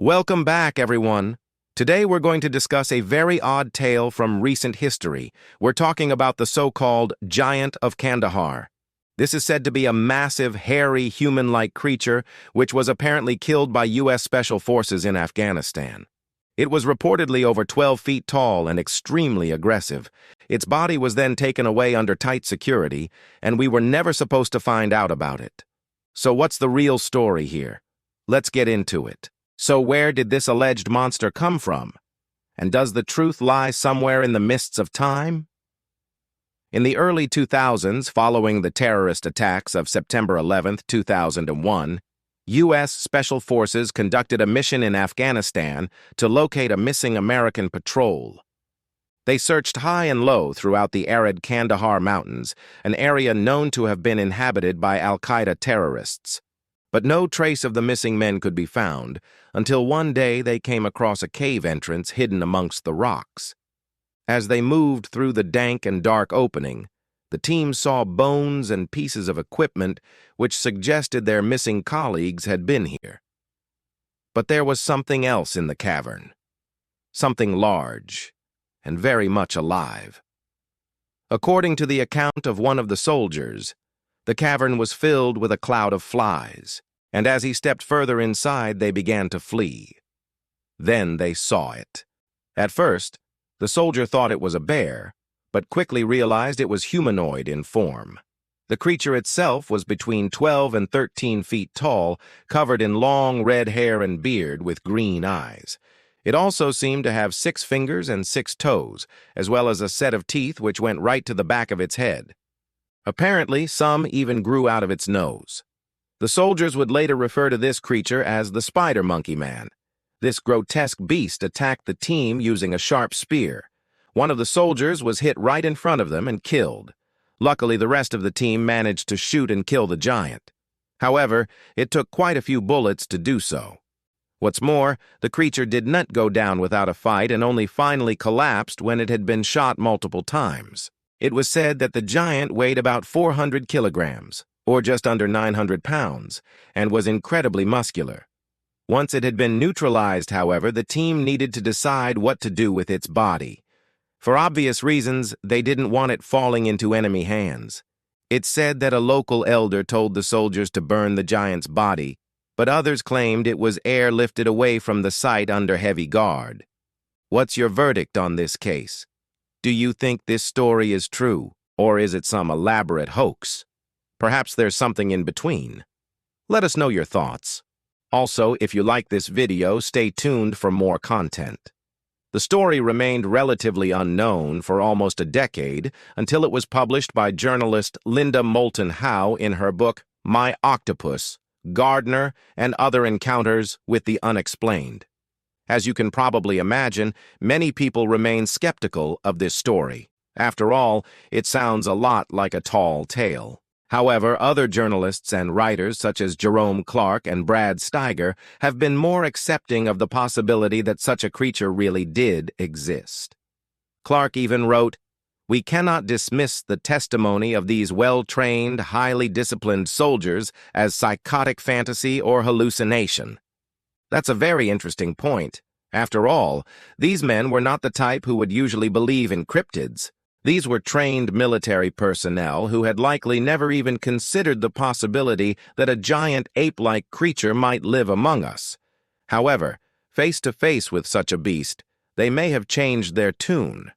Welcome back, everyone. Today we're going to discuss a very odd tale from recent history. We're talking about the so-called Giant of Kandahar. This is said to be a massive, hairy, human-like creature which was apparently killed by U.S. Special Forces in Afghanistan. It was reportedly over 12 feet tall and extremely aggressive. Its body was then taken away under tight security, and we were never supposed to find out about it. So what's the real story here? Let's get into it. So where did this alleged monster come from? And does the truth lie somewhere in the mists of time? In the early 2000s, following the terrorist attacks of September 11, 2001, U.S. Special Forces conducted a mission in Afghanistan to locate a missing American patrol. They searched high and low throughout the arid Kandahar Mountains, an area known to have been inhabited by al-Qaeda terrorists. But no trace of the missing men could be found until one day they came across a cave entrance hidden amongst the rocks. As they moved through the dank and dark opening, the team saw bones and pieces of equipment which suggested their missing colleagues had been here. But there was something else in the cavern, something large and very much alive. According to the account of one of the soldiers, the cavern was filled with a cloud of flies, and as he stepped further inside, they began to flee. Then they saw it. At first, the soldier thought it was a bear, but quickly realized it was humanoid in form. The creature itself was between 12 and 13 feet tall, covered in long red hair and beard with green eyes. It also seemed to have 6 fingers and 6 toes, as well as a set of teeth which went right to the back of its head. Apparently, some even grew out of its nose. The soldiers would later refer to this creature as the Spider Monkey Man. This grotesque beast attacked the team using a sharp spear. One of the soldiers was hit right in front of them and killed. Luckily, the rest of the team managed to shoot and kill the giant. However, it took quite a few bullets to do so. What's more, the creature did not go down without a fight and only finally collapsed when it had been shot multiple times. It was said that the giant weighed about 400 kilograms, or just under 900 pounds, and was incredibly muscular. Once it had been neutralized, however, the team needed to decide what to do with its body. For obvious reasons, they didn't want it falling into enemy hands. It's said that a local elder told the soldiers to burn the giant's body, but others claimed it was airlifted away from the site under heavy guard. What's your verdict on this case? Do you think this story is true, or is it some elaborate hoax? Perhaps there's something in between. Let us know your thoughts. Also, if you like this video, stay tuned for more content. The story remained relatively unknown for almost a decade until it was published by journalist Linda Moulton Howe in her book, My Octopus, Gardner, and Other Encounters with the Unexplained. As you can probably imagine, many people remain skeptical of this story. After all, it sounds a lot like a tall tale. However, other journalists and writers such as Jerome Clark and Brad Steiger have been more accepting of the possibility that such a creature really did exist. Clark even wrote, "We cannot dismiss the testimony of these well-trained, highly disciplined soldiers as psychotic fantasy or hallucination." That's a very interesting point. After all, these men were not the type who would usually believe in cryptids. These were trained military personnel who had likely never even considered the possibility that a giant ape-like creature might live among us. However, face to face with such a beast, they may have changed their tune.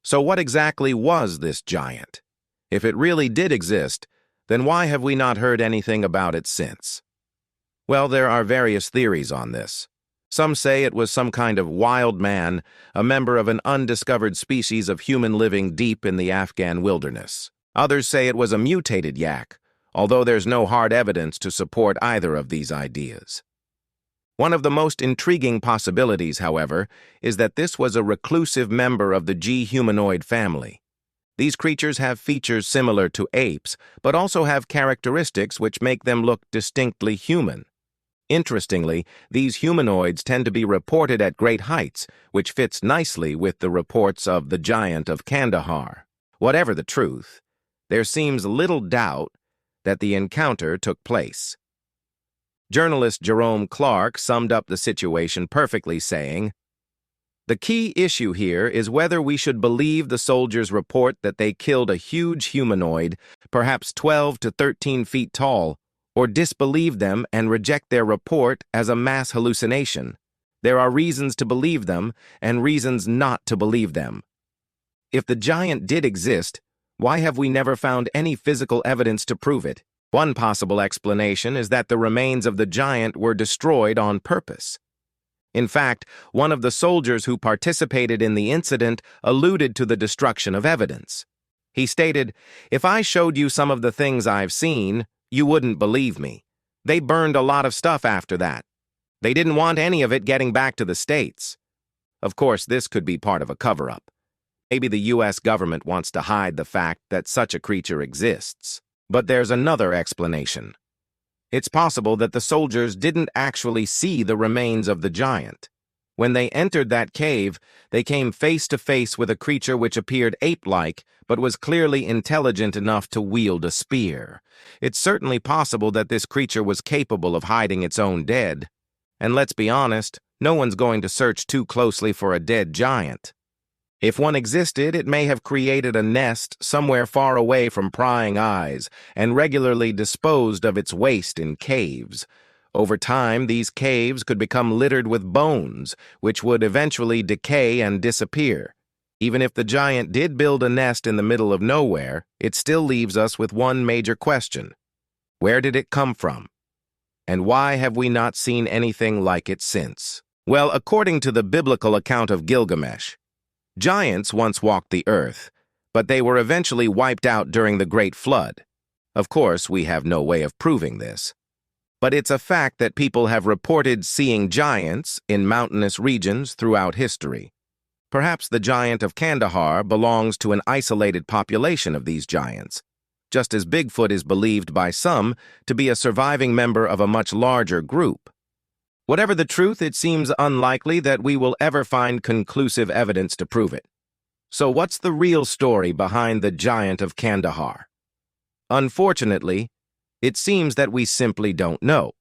So what exactly was this giant? If it really did exist, then why have we not heard anything about it since? Well, there are various theories on this. Some say it was some kind of wild man, a member of an undiscovered species of human living deep in the Afghan wilderness. Others say it was a mutated yak, although there's no hard evidence to support either of these ideas. One of the most intriguing possibilities, however, is that this was a reclusive member of the G humanoid family. These creatures have features similar to apes, but also have characteristics which make them look distinctly human. Interestingly, these humanoids tend to be reported at great heights, which fits nicely with the reports of the Giant of Kandahar. Whatever the truth, there seems little doubt that the encounter took place. Journalist Jerome Clark summed up the situation perfectly, saying, "The key issue here is whether we should believe the soldiers' report that they killed a huge humanoid, perhaps 12 to 13 feet tall, or disbelieve them and reject their report as a mass hallucination. There are reasons to believe them and reasons not to believe them. If the giant did exist, why have we never found any physical evidence to prove it? One possible explanation is that the remains of the giant were destroyed on purpose. In fact, one of the soldiers who participated in the incident alluded to the destruction of evidence. He stated, "If I showed you some of the things I've seen, you wouldn't believe me. They burned a lot of stuff after that. They didn't want any of it getting back to the States." Of course, this could be part of a cover-up. Maybe the U.S. government wants to hide the fact that such a creature exists. But there's another explanation. It's possible that the soldiers didn't actually see the remains of the giant. When they entered that cave, they came face to face with a creature which appeared ape-like, but was clearly intelligent enough to wield a spear. It's certainly possible that this creature was capable of hiding its own dead. And let's be honest, no one's going to search too closely for a dead giant. If one existed, it may have created a nest somewhere far away from prying eyes and regularly disposed of its waste in caves. Over time, these caves could become littered with bones, which would eventually decay and disappear. Even if the giant did build a nest in the middle of nowhere, it still leaves us with one major question. Where did it come from? And why have we not seen anything like it since? Well, according to the biblical account of Gilgamesh, giants once walked the earth, but they were eventually wiped out during the Great Flood. Of course, we have no way of proving this. But it's a fact that people have reported seeing giants in mountainous regions throughout history. Perhaps the Giant of Kandahar belongs to an isolated population of these giants, just as Bigfoot is believed by some to be a surviving member of a much larger group. Whatever the truth, it seems unlikely that we will ever find conclusive evidence to prove it. So what's the real story behind the Giant of Kandahar? Unfortunately, it seems that we simply don't know.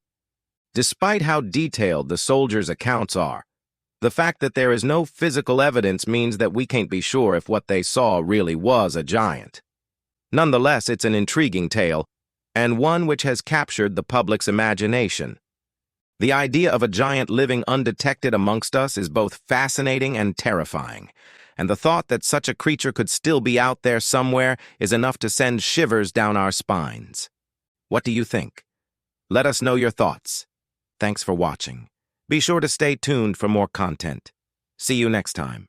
Despite how detailed the soldiers' accounts are, the fact that there is no physical evidence means that we can't be sure if what they saw really was a giant. Nonetheless, it's an intriguing tale, and one which has captured the public's imagination. The idea of a giant living undetected amongst us is both fascinating and terrifying, and the thought that such a creature could still be out there somewhere is enough to send shivers down our spines. What do you think? Let us know your thoughts. Thanks for watching. Be sure to stay tuned for more content. See you next time.